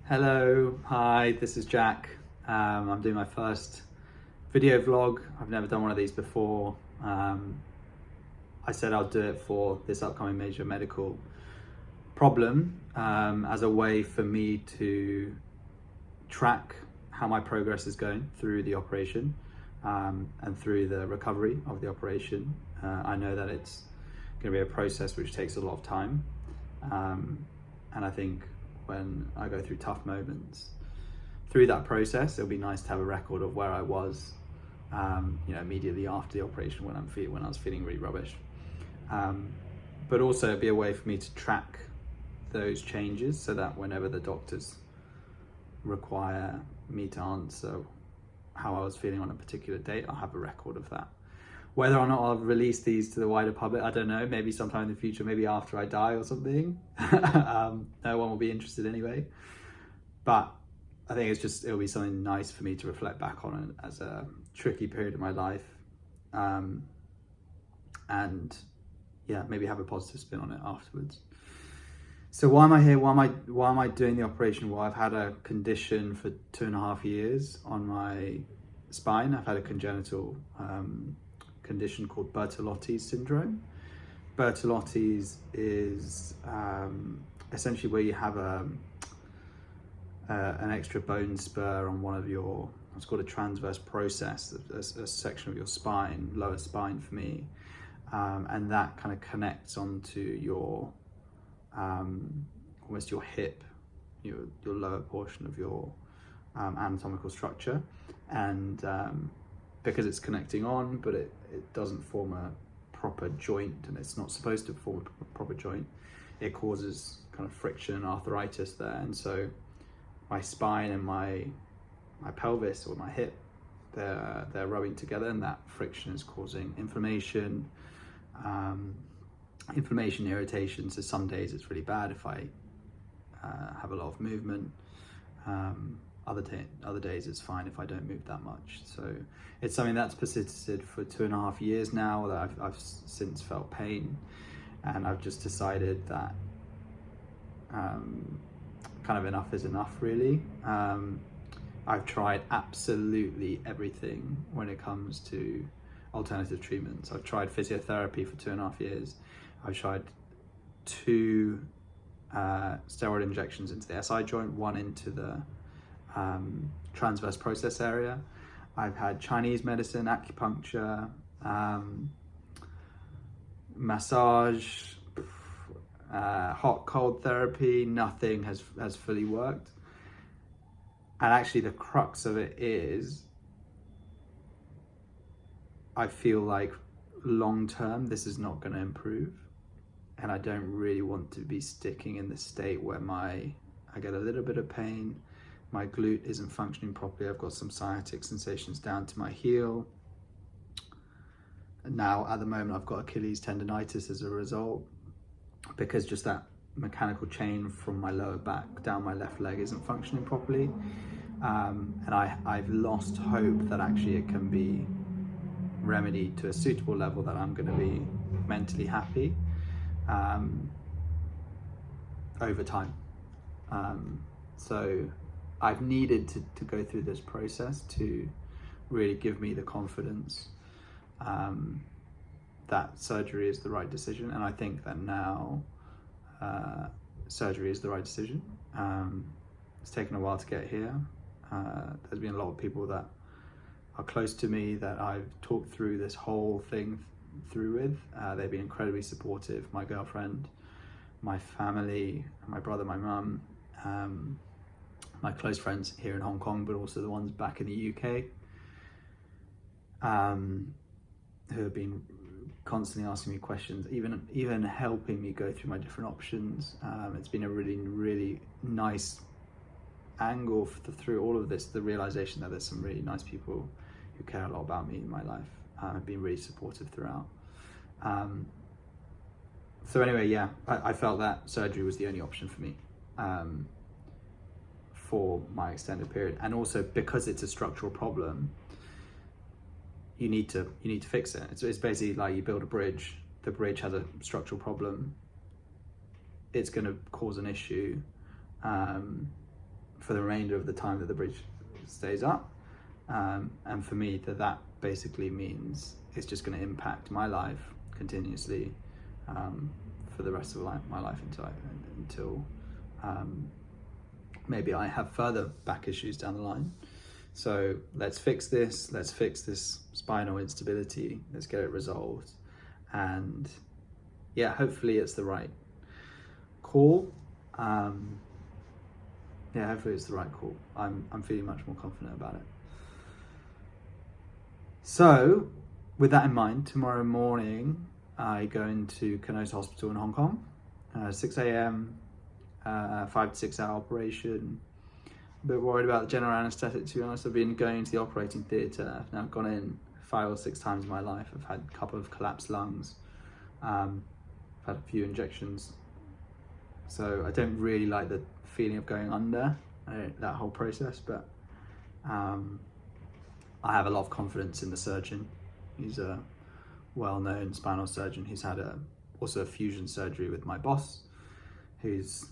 Hello, hi, this is Jack. I'm doing my first video vlog. I've never done one of these before. I said I'll do it for this upcoming major medical problem as a way for me to track how my progress is going through the operation and through the recovery of the operation. I know that it's going to be a process which takes a lot of time, and I think when I go through tough moments through that process, it'll be nice to have a record of where I was, immediately after the operation when I was feeling really rubbish. But also it'd be a way for me to track those changes so that whenever the doctors require me to answer how I was feeling on a particular date, I'll have a record of that. Whether or not I'll release these to the wider public, I don't know, maybe sometime in the future, maybe after I die or something. No one will be interested anyway. But I think it'll be something nice for me to reflect back on it as a tricky period of my life. And yeah, maybe have a positive spin on it afterwards. So why am I here? Why am I doing the operation? Well, I've had a condition for 2.5 years on my spine. I've had a congenital condition called Bertolotti's syndrome. Bertolotti's is essentially where you have an extra bone spur on one of your, it's called a transverse process, a section of your spine, lower spine for me, and that kind of connects onto your almost your hip, your lower portion of your anatomical structure, and because it's connecting on, but it doesn't form a proper joint, and it's not supposed to form a proper joint, it causes kind of friction and arthritis there. And so my spine and my pelvis or my hip, they're rubbing together, and that friction is causing inflammation, irritation. So some days it's really bad if I have a lot of movement. Other days it's fine if I don't move that much. So it's something that's persisted for 2.5 years now, that I've since felt pain, and I've just decided that kind of enough is enough, really. I've tried absolutely everything when it comes to alternative treatments. I've tried physiotherapy for 2.5 years. I've tried 2 steroid injections into the SI joint, 1 into the transverse process area. I've had Chinese medicine, acupuncture, massage, hot cold therapy. Nothing has fully worked. And actually the crux of it is, I feel like long term this is not going to improve, and I don't really want to be sticking in the state where I get a little bit of pain, my glute isn't functioning properly, I've got some sciatic sensations down to my heel. And now at the moment I've got Achilles tendonitis as a result, because just that mechanical chain from my lower back down my left leg isn't functioning properly. And I've lost hope that actually it can be remedied to a suitable level that I'm going to be mentally happy over time. So I've needed to go through this process to really give me the confidence that surgery is the right decision. And I think that now surgery is the right decision. It's taken a while to get here. There's been a lot of people that are close to me that I've talked through this whole thing through with. They've been incredibly supportive. My girlfriend, my family, my brother, my mum, my close friends here in Hong Kong, but also the ones back in the UK, who have been constantly asking me questions, even helping me go through my different options. It's been a really, really nice angle through all of this, the realization that there's some really nice people who care a lot about me in my life, have been really supportive throughout. So anyway, yeah, I felt that surgery was the only option for me for my extended period. And also because it's a structural problem, you need to fix it. It's basically like you build a bridge. The bridge has a structural problem. It's going to cause an issue. for the remainder of the time that the bridge stays up. And for me, that basically means it's just going to impact my life continuously for the rest of my life until maybe I have further back issues down the line. So let's fix this spinal instability, let's get it resolved. And yeah, hopefully it's the right call. Hopefully it's the right call. I'm feeling much more confident about it. So with that in mind, tomorrow morning I go into Canosa Hospital in Hong Kong, 6 a.m, 5 to 6 hour operation. A bit worried about the general anaesthetic, to be honest. I've been going into the operating theatre. I've now gone in 5 or 6 times in my life. I've had a couple of collapsed lungs. I've had a few injections. So I don't really like the feeling of going under, that whole process, but I have a lot of confidence in the surgeon. He's a well-known spinal surgeon. He's had also a fusion surgery with my boss, who's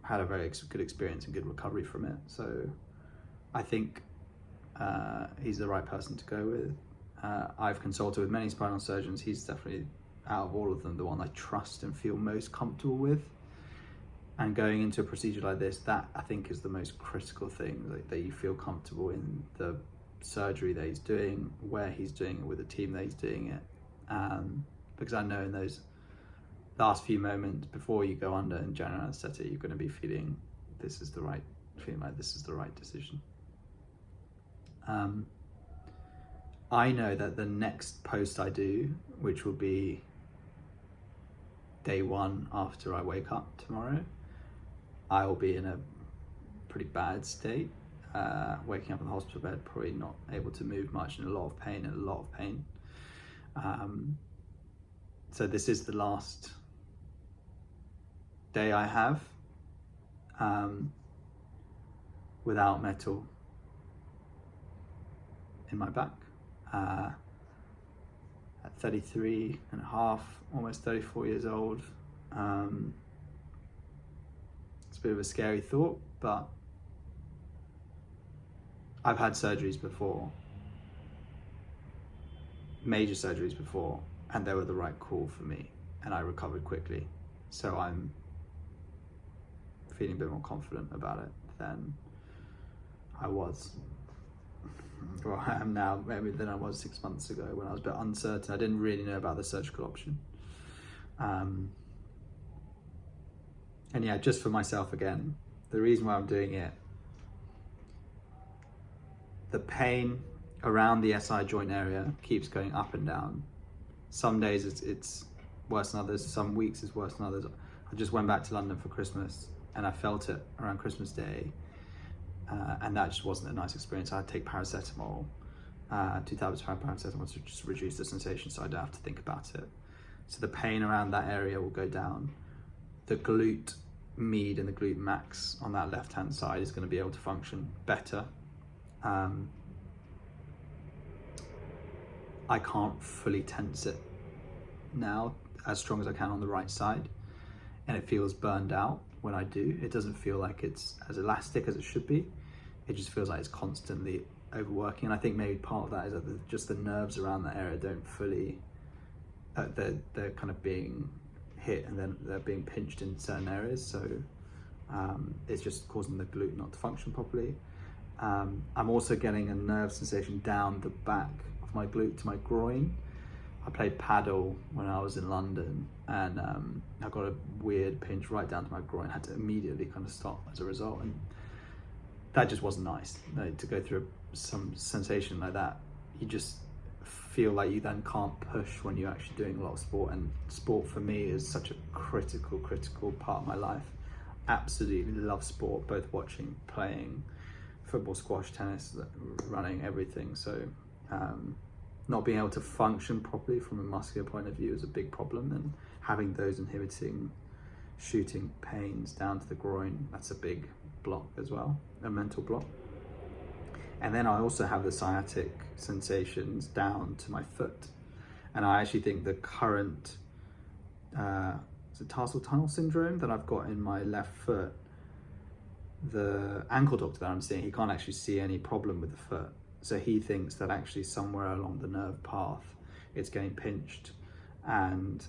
had a very good experience and good recovery from it. So I think he's the right person to go with. I've consulted with many spinal surgeons. He's definitely, out of all of them, the one I trust and feel most comfortable with. And going into a procedure like this, that I think is the most critical thing, that you feel comfortable in the surgery that he's doing, where he's doing it, with the team that he's doing it. Because I know in those last few moments before you go under in general anaesthetic, you're going to be feeling this is the right decision. I know that the next post I do, which will be day 1 after I wake up tomorrow, I will be in a pretty bad state, waking up in the hospital bed, probably not able to move much, in a lot of pain. So this is the last day I have without metal in my back. At 33 and a half, almost 34 years old, it's a bit of a scary thought, but I've had surgeries before, major surgeries before, and they were the right call for me, and I recovered quickly. So I'm feeling a bit more confident about it than I was, or I am now, maybe than I was 6 months ago, when I was a bit uncertain. I didn't really know about the surgical option. And yeah, just for myself again, the reason why I'm doing it, the pain around the SI joint area keeps going up and down. Some days it's worse than others, some weeks it's worse than others. I just went back to London for Christmas and I felt it around Christmas Day, and that just wasn't a nice experience. I had to take paracetamol, 2 tablets of paracetamol to just reduce the sensation so I don't have to think about it. So the pain around that area will go down. The glute med and the glute max on that left hand side is going to be able to function better. I can't fully tense it now as strong as I can on the right side, and it feels burned out when I do. It doesn't feel like it's as elastic as it should be. It just feels like it's constantly overworking, and I think maybe part of that is that just the nerves around that area don't fully, they're kind of being hit and then they're being pinched in certain areas, so it's just causing the glute not to function properly. I'm also getting a nerve sensation down the back of my glute to my groin. I played paddle when I was in London, and I got a weird pinch right down to my groin. I had to immediately kind of stop as a result, and that just wasn't nice. To go through some sensation like that, you just feel like you then can't push when you're actually doing a lot of sport, and sport for me is such a critical part of my life. Absolutely love sport, both watching, playing, football, squash, tennis, running, everything. So not being able to function properly from a muscular point of view is a big problem, and having those inhibiting shooting pains down to the groin, that's a big block as well, a mental block. And then I also have the sciatic sensations down to my foot, and I actually think the current tarsal tunnel syndrome that I've got in my left foot the ankle doctor that I'm seeing, he can't actually see any problem with the foot. So he thinks that actually somewhere along the nerve path, it's getting pinched, and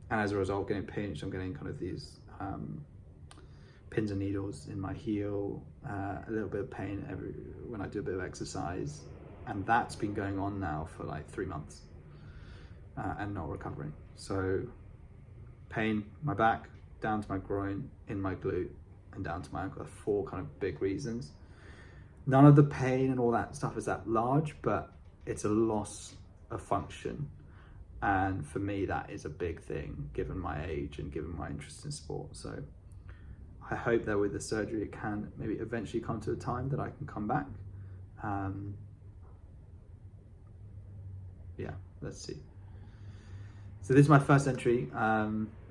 as a result of getting pinched, I'm getting kind of these pins and needles in my heel, a little bit of pain when I do a bit of exercise, and that's been going on now for like 3 months and not recovering. So pain, my back, down to my groin, in my glute, and down to my ankle. 4 kind of big reasons. None of the pain and all that stuff is that large, but it's a loss of function. And for me, that is a big thing, given my age and given my interest in sport. So I hope that with the surgery, it can maybe eventually come to a time that I can come back. Yeah, let's see. So this is my first entry.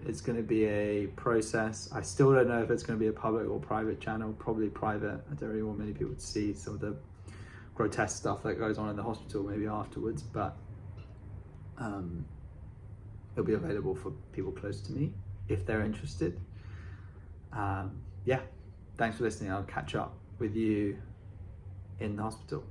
It's going to be a process. I still don't know if it's going to be a public or private channel, probably private. I don't really want many people to see some of the grotesque stuff that goes on in the hospital maybe afterwards, but it'll be available for people close to me if they're interested. Yeah, thanks for listening. I'll catch up with you in the hospital.